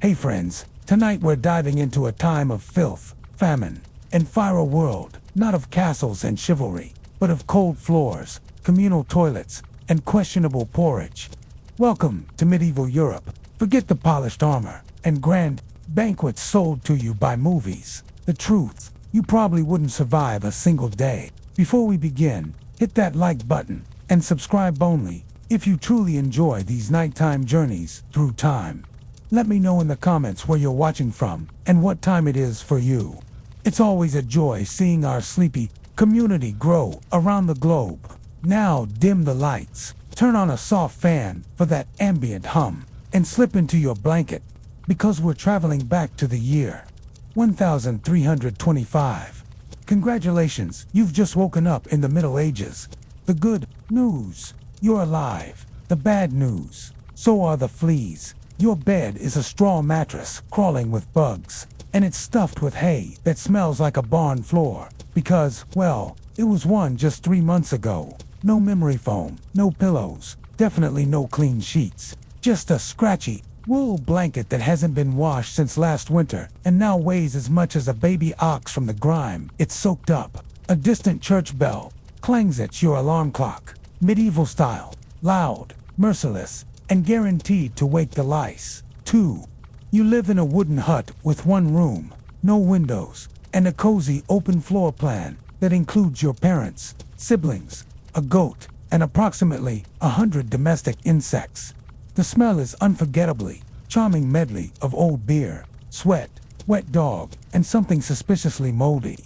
Hey friends, tonight we're diving into a time of filth, famine, and fire, a world, not of castles and chivalry, but of cold floors, communal toilets, and questionable porridge. Welcome to medieval Europe. Forget the polished armor and grand banquets sold to you by movies. The truth, you probably wouldn't survive a single day. Before we begin, hit that like button and subscribe only if you truly enjoy these nighttime journeys through time. Let me know in the comments where you're watching from and what time it is for you. It's always a joy seeing our sleepy community grow around the globe. Now dim the lights, turn on a soft fan for that ambient hum, and slip into your blanket, because we're traveling back to the year 1325. Congratulations, you've just woken up in the Middle Ages. The good news, you're alive. The bad news, so are the fleas. Your bed is a straw mattress crawling with bugs, and it's stuffed with hay that smells like a barn floor, because, well, it was one just 3 months ago. No memory foam, no pillows, definitely no clean sheets. Just a scratchy wool blanket that hasn't been washed since last winter and now weighs as much as a baby ox from the grime it's soaked up. A distant church bell clangs at your alarm clock. Medieval style, loud, merciless, and guaranteed to wake the lice. 2. You live in a wooden hut with one room, no windows, and a cozy open floor plan that includes your parents, siblings, a goat, and approximately 100 domestic insects. The smell is unforgettably charming medley of old beer, sweat, wet dog, and something suspiciously moldy.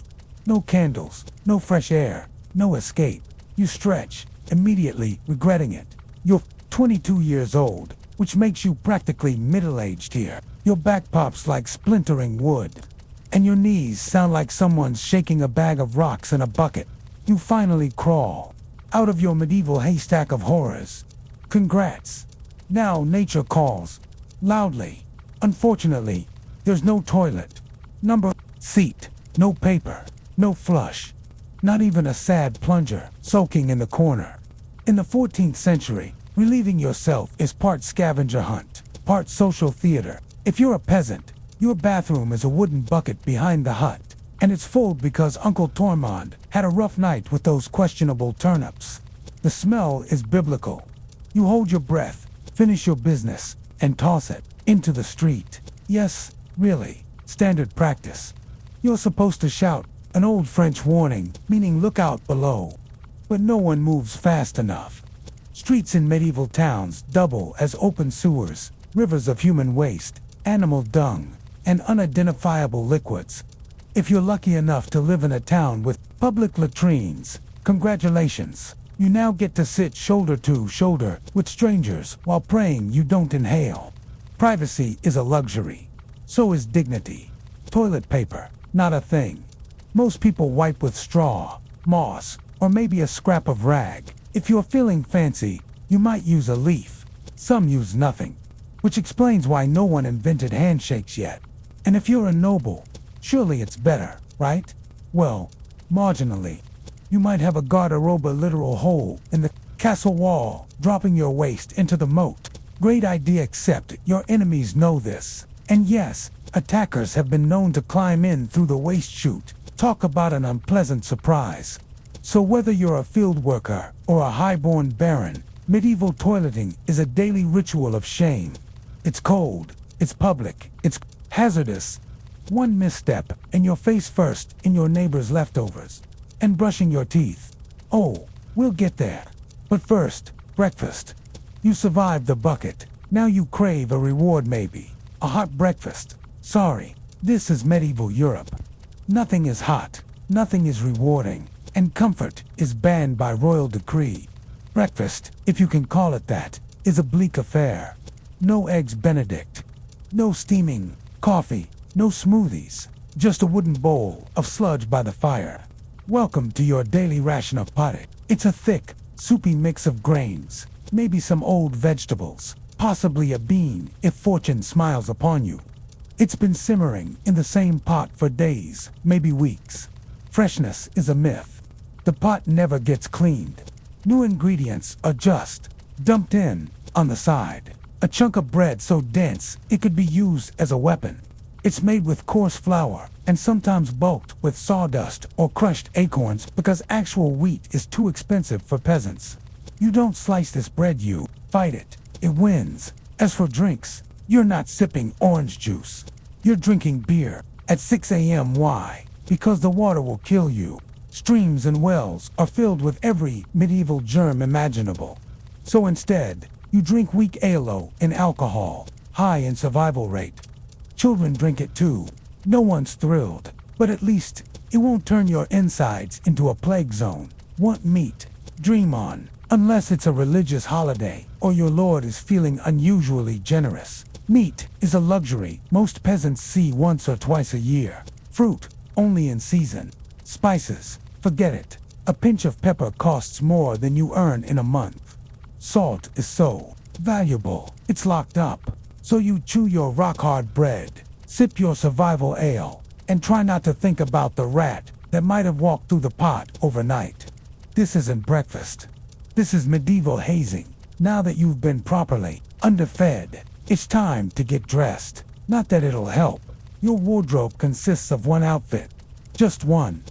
No candles, no fresh air, no escape. You stretch, immediately regretting it. You're 22 years old, which makes you practically middle-aged here. Your back pops like splintering wood, and your knees sound like someone's shaking a bag of rocks in a bucket. You finally crawl out of your medieval haystack of horrors. Congrats. Now nature calls loudly. Unfortunately, there's no toilet, seat, no paper, no flush, not even a sad plunger soaking in the corner. In the 14th century, relieving yourself is part scavenger hunt, part social theater. If you're a peasant, your bathroom is a wooden bucket behind the hut, and it's full because Uncle Tormund had a rough night with those questionable turnips. The smell is biblical. You hold your breath, finish your business, and toss it into the street. Yes, really, standard practice. You're supposed to shout an old French warning, meaning look out below. But no one moves fast enough. Streets in medieval towns double as open sewers, rivers of human waste, animal dung, and unidentifiable liquids. If you're lucky enough to live in a town with public latrines, congratulations. You now get to sit shoulder to shoulder with strangers while praying you don't inhale. Privacy is a luxury. So is dignity. Toilet paper, not a thing. Most people wipe with straw, moss, or maybe a scrap of rag. If you're feeling fancy, you might use a leaf. Some use nothing, which explains why no one invented handshakes yet. And if you're a noble, surely it's better, right? Well, marginally. You might have a garderobe, a literal hole in the castle wall, dropping your waste into the moat. Great idea, except your enemies know this. And yes, attackers have been known to climb in through the waste chute. Talk about an unpleasant surprise. So whether you're a field worker or a highborn baron, medieval toileting is a daily ritual of shame. It's cold, it's public, it's hazardous. One misstep, and you're face first in your neighbor's leftovers. And brushing your teeth. Oh, we'll get there. But first, breakfast. You survived the bucket. Now you crave a reward, maybe. A hot breakfast. Sorry, this is medieval Europe. Nothing is hot, nothing is rewarding, and comfort is banned by royal decree. Breakfast, if you can call it that, is a bleak affair. No eggs Benedict. No steaming coffee, no smoothies. Just a wooden bowl of sludge by the fire. Welcome to your daily ration of pottage. It's a thick, soupy mix of grains, maybe some old vegetables, possibly a bean if fortune smiles upon you. It's been simmering in the same pot for days, maybe weeks. Freshness is a myth. The pot never gets cleaned. New ingredients are just dumped in on the side. A chunk of bread so dense it could be used as a weapon. It's made with coarse flour and sometimes bulked with sawdust or crushed acorns because actual wheat is too expensive for peasants. You don't slice this bread, you fight it. It wins. As for drinks, you're not sipping orange juice. You're drinking beer at 6 a.m. Why? Because the water will kill you. Streams and wells are filled with every medieval germ imaginable. So instead, you drink weak ale and alcohol, high in survival rate. Children drink it too. No one's thrilled, but at least it won't turn your insides into a plague zone. Want meat? Dream on, unless it's a religious holiday or your lord is feeling unusually generous. Meat is a luxury most peasants see once or twice a year. Fruit, only in season. Spices, forget it. A pinch of pepper costs more than you earn in a month. Salt is so valuable, it's locked up. So you chew your rock-hard bread, sip your survival ale, and try not to think about the rat that might have walked through the pot overnight. This isn't breakfast. This is medieval hazing. Now that you've been properly underfed, it's time to get dressed. Not that it'll help. Your wardrobe consists of one outfit. Just one.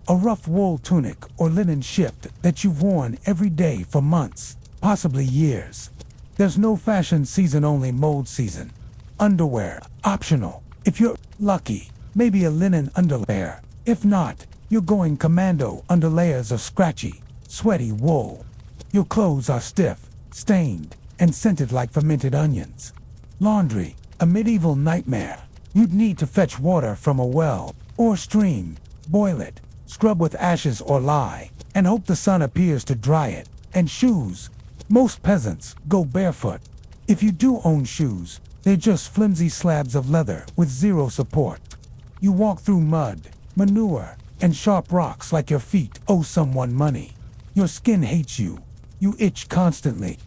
A rough wool tunic or linen shift that you've worn every day for months, possibly years. There's no fashion season, only mold season. Underwear, optional. If you're lucky, maybe a linen underlayer. If not, you're going commando under layers of scratchy, sweaty wool. Your clothes are stiff, stained, and scented like fermented onions. Laundry, a medieval nightmare. You'd need to fetch water from a well or stream, boil it, scrub with ashes or lye, and hope the sun appears to dry it. And shoes. Most peasants go barefoot. If you do own shoes, they're just flimsy slabs of leather with zero support. You walk through mud, manure, and sharp rocks like your feet owe someone money. Your skin hates you. You itch constantly.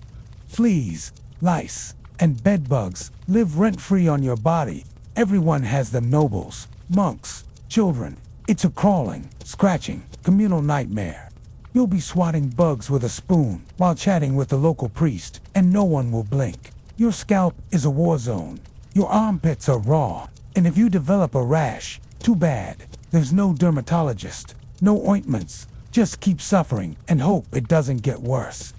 Fleas, lice, and bedbugs live rent-free on your body. Everyone has them, nobles, monks, children. It's a crawling, scratching, communal nightmare. You'll be swatting bugs with a spoon while chatting with the local priest, and no one will blink. Your scalp is a war zone. Your armpits are raw, and if you develop a rash, too bad. There's no dermatologist, no ointments. Just keep suffering and hope it doesn't get worse.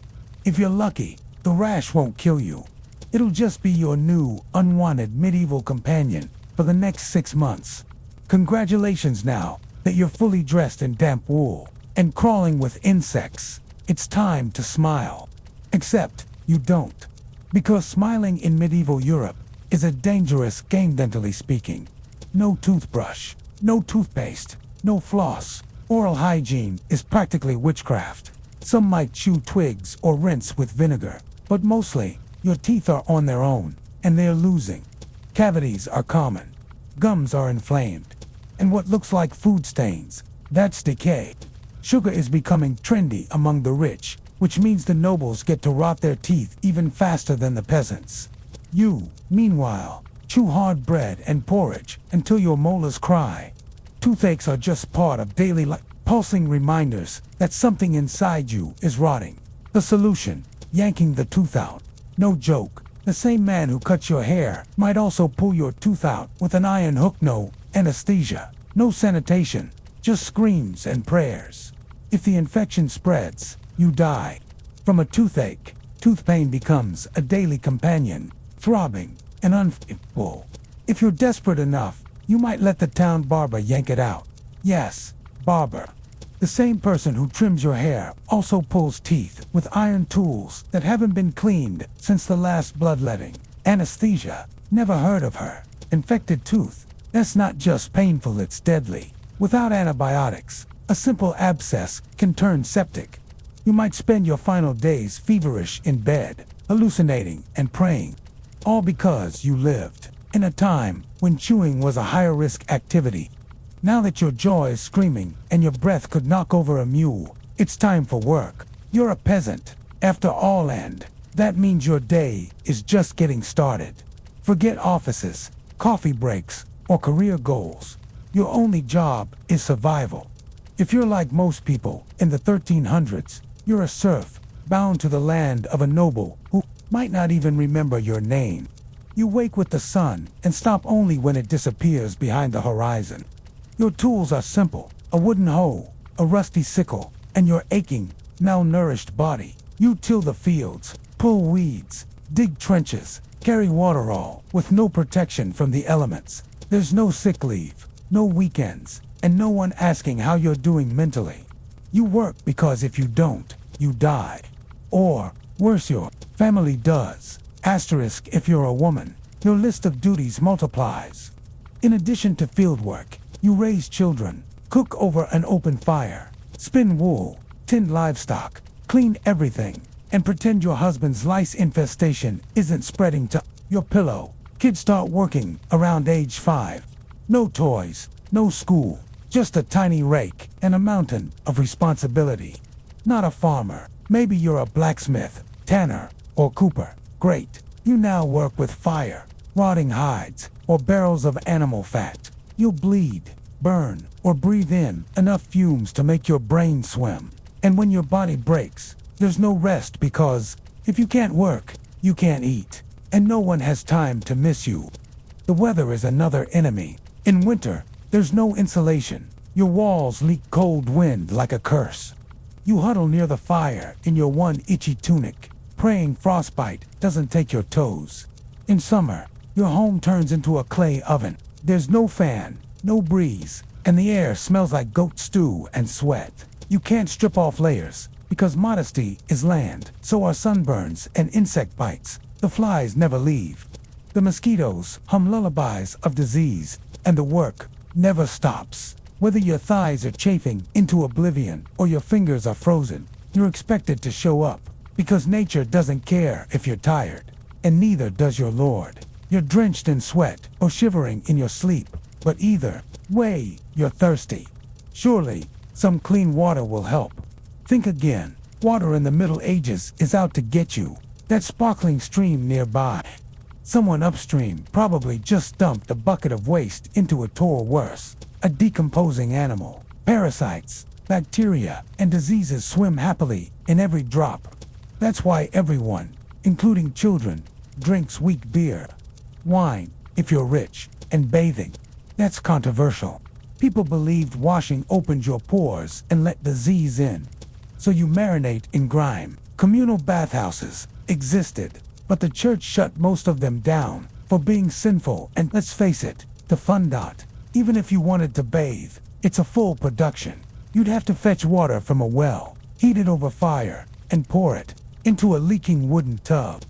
If you're lucky, the rash won't kill you. It'll just be your new, unwanted medieval companion for the next 6 months. Congratulations now that you're fully dressed in damp wool and crawling with insects. It's time to smile. Except you don't. Because smiling in medieval Europe is a dangerous game, dentally speaking. No toothbrush, no toothpaste, no floss. Oral hygiene is practically witchcraft. Some might chew twigs or rinse with vinegar, but mostly your teeth are on their own, and they're losing. Cavities are common. Gums are inflamed. And what looks like food stains, that's decay. Sugar is becoming trendy among the rich, which means the nobles get to rot their teeth even faster than the peasants. You, meanwhile, chew hard bread and porridge until your molars cry. Toothaches are just part of daily life, pulsing reminders that something inside you is rotting. The solution, yanking the tooth out. No joke, the same man who cuts your hair might also pull your tooth out with an iron hook. No anesthesia, no sanitation, just screams and prayers. If the infection spreads, you die. From a toothache, tooth pain becomes a daily companion, throbbing and unfiltered. If you're desperate enough, you might let the town barber yank it out. Yes, barber. The same person who trims your hair also pulls teeth with iron tools that haven't been cleaned since the last bloodletting. Anesthesia, never heard of her. Infected tooth, that's not just painful, it's deadly. Without antibiotics, a simple abscess can turn septic. You might spend your final days feverish in bed, hallucinating and praying. All because you lived in a time when chewing was a higher risk activity. Now that your jaw is screaming and your breath could knock over a mule, it's time for work. You're a peasant, after all, and that means your day is just getting started. Forget offices, coffee breaks, or career goals. Your only job is survival. If you're like most people in the 1300s, you're a serf, bound to the land of a noble who might not even remember your name. You wake with the sun and stop only when it disappears behind the horizon. Your tools are simple: a wooden hoe, a rusty sickle, and your aching, malnourished body. You till the fields, pull weeds, dig trenches, carry water, all with no protection from the elements. There's no sick leave, no weekends, and no one asking how you're doing mentally. You work because if you don't, you die. Or, worse, your family does. Asterisk if you're a woman, your list of duties multiplies. In addition to field work, you raise children, cook over an open fire, spin wool, tend livestock, clean everything, and pretend your husband's lice infestation isn't spreading to your pillow. Kids start working around age 5. No toys, no school, just a tiny rake and a mountain of responsibility. Not a farmer. Maybe you're a blacksmith, tanner, or cooper. Great. You now work with fire, rotting hides, or barrels of animal fat. You'll bleed, burn, or breathe in enough fumes to make your brain swim. And when your body breaks, there's no rest, because if you can't work, you can't eat. And no one has time to miss you. The weather is another enemy. In winter, there's no insulation. Your walls leak cold wind like a curse. You huddle near the fire in your one itchy tunic, praying frostbite doesn't take your toes. In summer, your home turns into a clay oven. There's no fan, no breeze, and the air smells like goat stew and sweat. You can't strip off layers, because modesty is land. So are sunburns and insect bites. The flies never leave. The mosquitoes hum lullabies of disease, and the work never stops. Whether your thighs are chafing into oblivion or your fingers are frozen, you're expected to show up, because nature doesn't care if you're tired, and neither does your Lord. You're drenched in sweat or shivering in your sleep, but either way, you're thirsty. Surely, some clean water will help. Think again. Water in the Middle Ages is out to get you. That sparkling stream nearby. Someone upstream probably just dumped a bucket of waste into it, or worse, a decomposing animal. Parasites, bacteria, and diseases swim happily in every drop. That's why everyone, including children, drinks weak beer, wine, if you're rich, and bathing. That's controversial. People believed washing opened your pores and let disease in. So you marinate in grime. Communal bathhouses existed, but the church shut most of them down for being sinful, and let's face it, the fun dot. Even if you wanted to bathe, it's a full production. You'd have to fetch water from a well, heat it over fire, and pour it into a leaking wooden tub.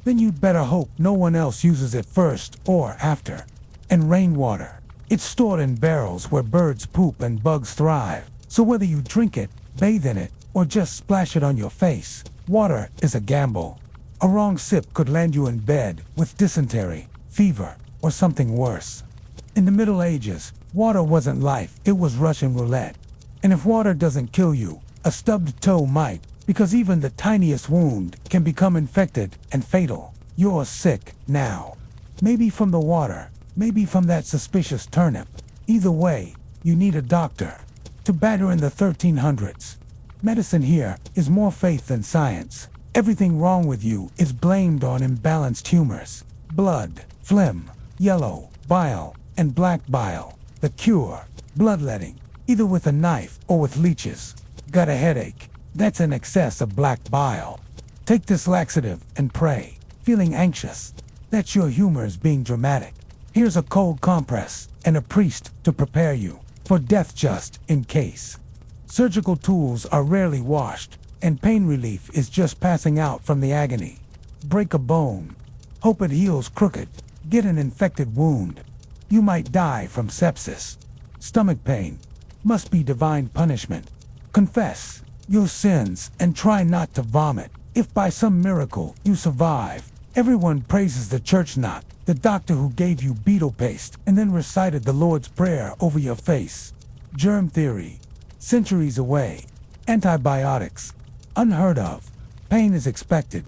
Then you'd better hope no one else uses it first or after. And rainwater. It's stored in barrels where birds poop and bugs thrive. So whether you drink it, bathe in it, or just splash it on your face, water is a gamble. A wrong sip could land you in bed with dysentery, fever, or something worse. In the Middle Ages, water wasn't life, it was Russian roulette. And if water doesn't kill you, a stubbed toe might, because even the tiniest wound can become infected and fatal. You're sick now. Maybe from the water, maybe from that suspicious turnip. Either way, you need a doctor. To batter in the 1300s. Medicine here is more faith than science. Everything wrong with you is blamed on imbalanced humors. Blood, phlegm, yellow, bile, and black bile. The cure, bloodletting, either with a knife or with leeches. Got a headache? That's an excess of black bile. Take this laxative and pray. Feeling anxious? That's your humors being dramatic. Here's a cold compress and a priest to prepare you for death just in case. Surgical tools are rarely washed, and pain relief is just passing out from the agony. Break a bone. Hope it heals crooked. Get an infected wound. You might die from sepsis. Stomach pain. Must be divine punishment. Confess your sins and try not to vomit. If by some miracle you survive, everyone praises the church, not the doctor who gave you beetle paste and then recited the Lord's Prayer over your face. Germ theory. Centuries away. Antibiotics. Unheard of. Pain is expected.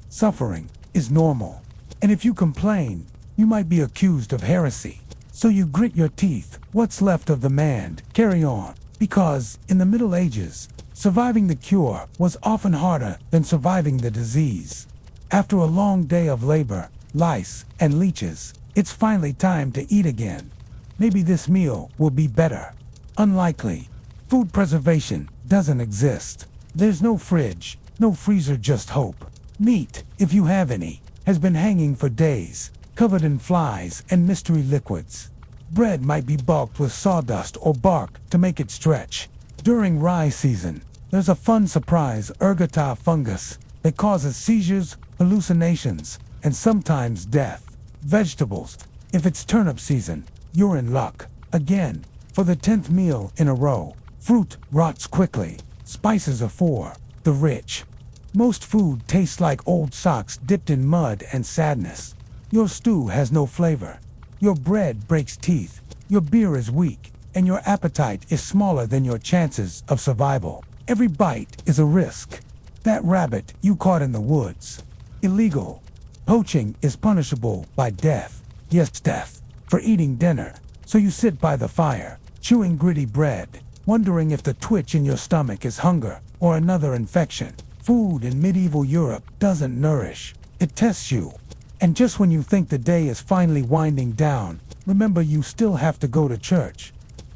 Suffering is normal. And if you complain, you might be accused of heresy. So you grit your teeth. What's left of the man? Carry on. Because, in the Middle Ages, surviving the cure was often harder than surviving the disease. After a long day of labor, lice, and leeches, it's finally time to eat again. Maybe this meal will be better. Unlikely. Food preservation doesn't exist. There's no fridge, no freezer, just hope. Meat, if you have any, has been hanging for days, covered in flies and mystery liquids. Bread might be bulked with sawdust or bark to make it stretch. During rye season, there's a fun surprise ergota fungus that causes seizures, hallucinations, and sometimes death. Vegetables, if it's turnip season, you're in luck. Again, for the 10th meal in a row. Fruit rots quickly. Spices are for the rich. Most food tastes like old socks dipped in mud and sadness. Your stew has no flavor. Your bread breaks teeth. Your beer is weak, and your appetite is smaller than your chances of survival. Every bite is a risk. That rabbit you caught in the woods. Illegal. Poaching is punishable by death. Yes, death. For eating dinner. So you sit by the fire, chewing gritty bread, wondering if the twitch in your stomach is hunger or another infection. Food in medieval Europe doesn't nourish. It tests you. And just when you think the day is finally winding down, remember you still have to go to church.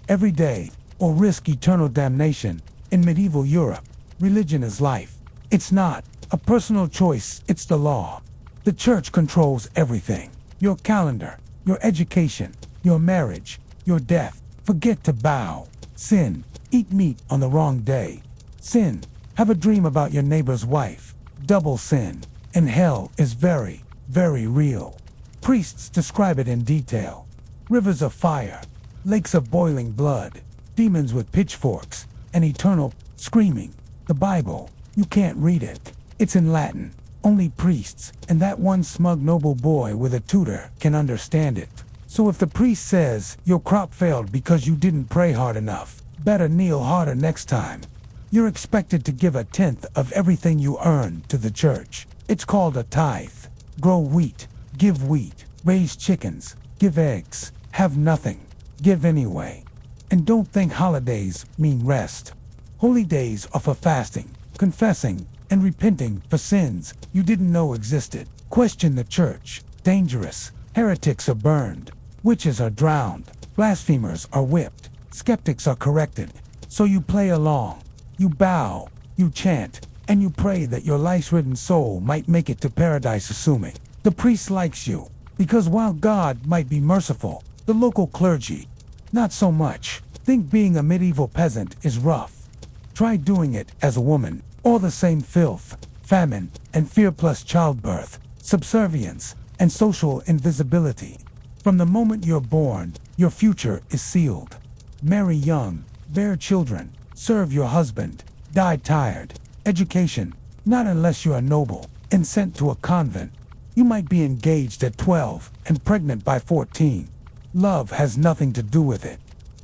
Every day, or risk eternal damnation. In medieval Europe, religion is life. It's not a personal choice, it's the law. The church controls everything. Your calendar, your education, your marriage, your death. Forget to bow. Sin. Eat meat on the wrong day. Sin. Have a dream about your neighbor's wife. Double sin. And hell is very, very real. Priests describe it in detail. Rivers of fire, lakes of boiling blood, demons with pitchforks, and eternal screaming. The Bible, you can't read it. It's in Latin. Only priests and that one smug noble boy with a tutor can understand it. So if the priest says your crop failed because you didn't pray hard enough, better kneel harder next time. You're expected to give 1/10 of everything you earn to the church. It's called a tithe. Grow wheat, give wheat. Raise chickens, give eggs. Have nothing, give anyway. And don't think holidays mean rest. Holy days are for fasting, confessing, and repenting for sins you didn't know existed. Question the church. Dangerous. Heretics are burned. Witches are drowned. Blasphemers are whipped. Skeptics are corrected. So you play along. You bow, you chant, and you pray that your lice-ridden soul might make it to paradise, assuming the priest likes you. Because while God might be merciful, the local clergy, not so much. Think being a medieval peasant is rough. Try doing it as a woman. All the same filth, famine, and fear plus childbirth, subservience, and social invisibility. From the moment you're born, your future is sealed. Marry young, bear children, serve your husband, die tired. Education, not unless you are noble, and sent to a convent. You might be engaged at 12 and pregnant by 14. Love has nothing to do with it.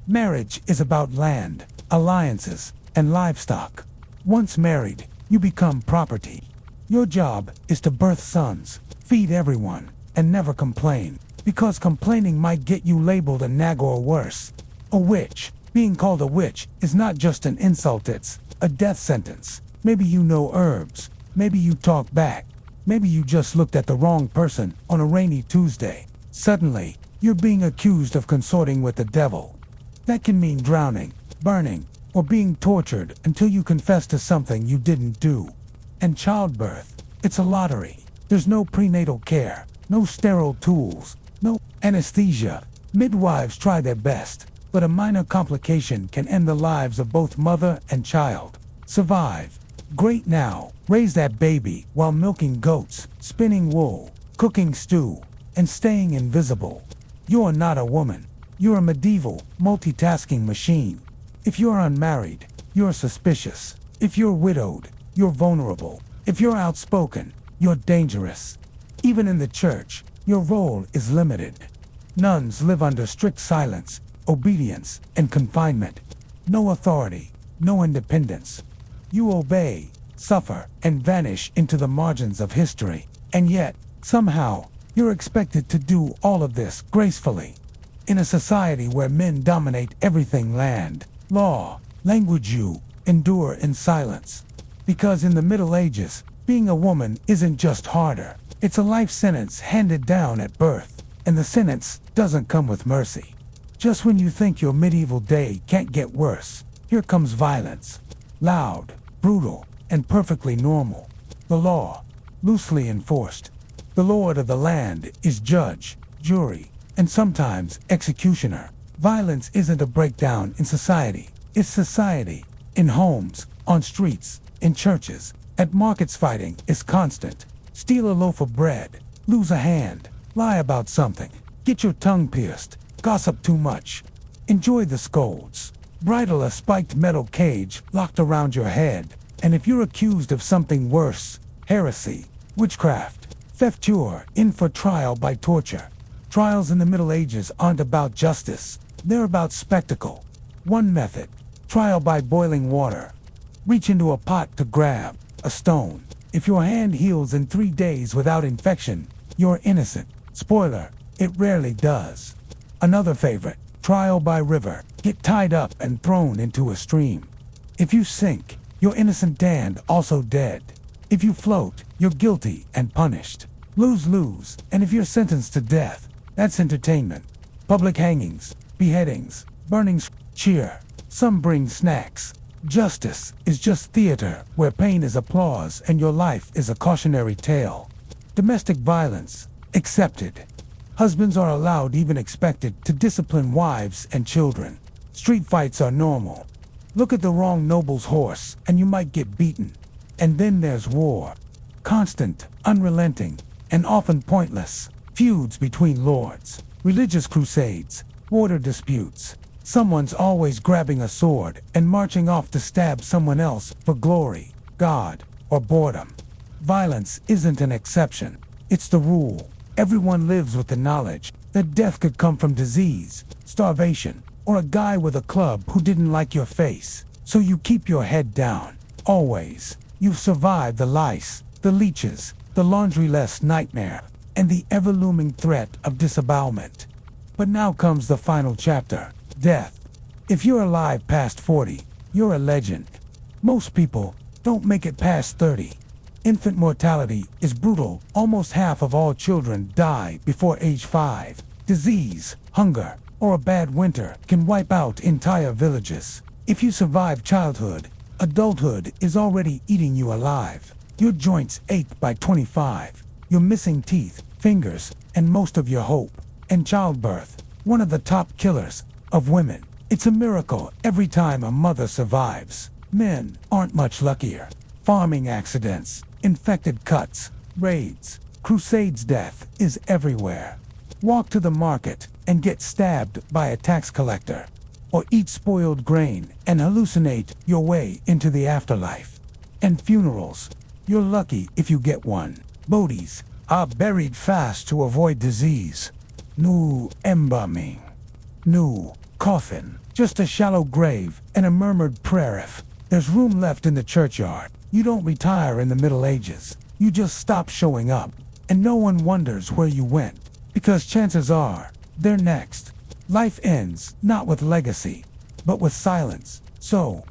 Marriage is about land, alliances, and livestock. Once married, you become property. Your job is to birth sons, feed everyone, and never complain, because complaining might get you labeled a nag or worse. A witch. Being called a witch is not just an insult, it's a death sentence. Maybe you know herbs. Maybe you talk back. Maybe you just looked at the wrong person on a rainy Tuesday. Suddenly, you're being accused of consorting with the devil. That can mean drowning, burning, or being tortured until you confess to something you didn't do. And childbirth, it's a lottery. There's no prenatal care, no sterile tools, no anesthesia. Midwives try their best, but a minor complication can end the lives of both mother and child. Survive. Great now. Raise that baby while milking goats, spinning wool, cooking stew, and staying invisible. You're not a woman. You're a medieval, multitasking machine. If you're unmarried, you're suspicious. If you're widowed, you're vulnerable. If you're outspoken, you're dangerous. Even in the church, your role is limited. Nuns live under strict silence, obedience, and confinement. No authority, no independence. You obey, suffer, and vanish into the margins of history. And yet, somehow, you're expected to do all of this gracefully. In a society where men dominate everything, land, law, language, you endure in silence. Because in the Middle Ages, Being a woman isn't just harder. It's a life sentence handed down at birth, and the sentence doesn't come with mercy. Just when you think your medieval day can't get worse, here comes violence. Loud, brutal, and perfectly normal. The law, loosely enforced. The lord of the land is judge, jury, and sometimes executioner. Violence isn't a breakdown in society. It's society. In homes, on streets, in churches, at markets. Fighting is constant. Steal a loaf of bread, lose a hand, lie about something, get your tongue pierced, gossip too much. Enjoy the scolds. Bridle a spiked metal cage locked around your head. And if you're accused of something worse, heresy, witchcraft, theft, you're in for trial by torture. Trials in the Middle Ages aren't about justice. They're about spectacle. One method, trial by boiling water. Reach into a pot to grab a stone. If your hand heals in 3 days without infection, you're innocent. Spoiler, it rarely does. Another favorite, trial by river. Get tied up and thrown into a stream. If you sink, you're innocent and also dead. If you float, you're guilty and punished. Lose-lose, and if you're sentenced to death, that's entertainment. Public hangings, beheadings, burnings, cheer. Some bring snacks. Justice is just theater where pain is applause and your life is a cautionary tale. Domestic violence, accepted. Husbands are allowed, even expected, to discipline wives and children. Street fights are normal. Look at the wrong noble's horse and you might get beaten. And then there's war. Constant, unrelenting, and often pointless. Feuds between lords, religious crusades, border disputes. Someone's always grabbing a sword and marching off to stab someone else for glory, God, or boredom. Violence isn't an exception. It's the rule. Everyone lives with the knowledge that death could come from disease, starvation, or a guy with a club who didn't like your face. So you keep your head down. Always. You've survived the lice, the leeches, the laundry-less nightmare, and the ever-looming threat of disembowelment. But now comes the final chapter, death. If you're alive past 40, you're a legend. Most people don't make it past 30. Infant mortality is brutal. Almost half of all children die before age 5. Disease, hunger, or a bad winter can wipe out entire villages. If you survive childhood, adulthood is already eating you alive. Your joints ache by 25. You're missing teeth, fingers, and most of your hope. And childbirth, one of the top killers of women. It's a miracle every time a mother survives. Men aren't much luckier. Farming accidents, infected cuts, raids, crusades. Death is everywhere. Walk to the market and get stabbed by a tax collector. Or eat spoiled grain and hallucinate your way into the afterlife. And funerals. You're lucky if you get one. Bodies are buried fast to avoid disease. No embalming. No coffin. Just a shallow grave and a murmured prayer if there's room left in the churchyard. You don't retire in the Middle Ages. You just stop showing up. And no one wonders where you went. Because chances are, they're next. Life ends not with legacy, but with silence. So,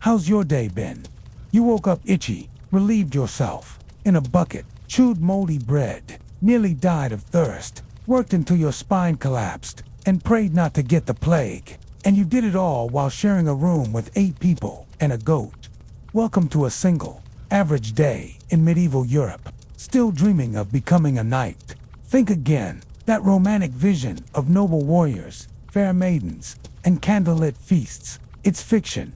how's your day been? You woke up itchy, relieved yourself in a bucket, chewed moldy bread, nearly died of thirst, worked until your spine collapsed, and prayed not to get the plague. And you did it all while sharing a room with 8 people and a goat. Welcome to a single, average day in medieval Europe. Still dreaming of becoming a knight. Think again. That romantic vision of noble warriors, fair maidens, and candlelit feasts. It's fiction.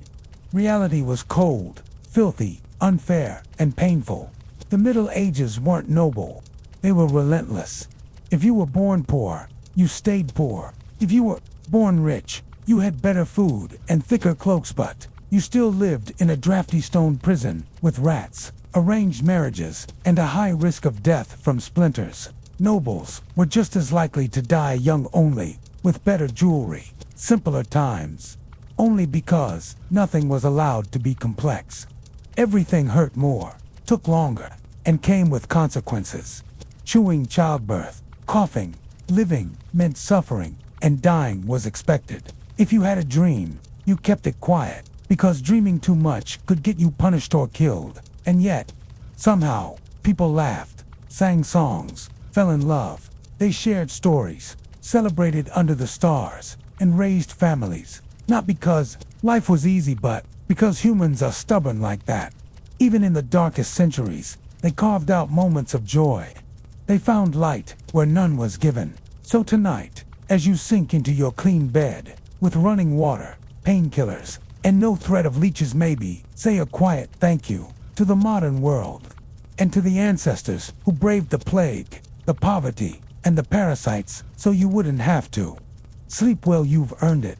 Reality was cold, filthy, unfair, and painful. The Middle Ages weren't noble. They were relentless. If you were born poor, you stayed poor. If you were born rich, you had better food and thicker cloaks, but you still lived in a drafty stone prison with rats, arranged marriages, and a high risk of death from splinters. Nobles were just as likely to die young, only with better jewelry, simpler times. Only because nothing was allowed to be complex. Everything hurt more, took longer, and came with consequences. Chewing childbirth, coughing, living meant suffering, and dying was expected. If you had a dream, you kept it quiet, because dreaming too much could get you punished or killed. And yet, Somehow, people laughed, sang songs, fell in love. They shared stories, celebrated under the stars, and raised families. Not because life was easy, but because humans are stubborn like that. Even in the darkest centuries, they carved out moments of joy. They found light where none was given. So tonight, as you sink into your clean bed, with running water, painkillers, and no threat of leeches maybe, say a quiet thank you to the modern world, and to the ancestors who braved the plague, the poverty, and the parasites so you wouldn't have to. Sleep well, you've earned it.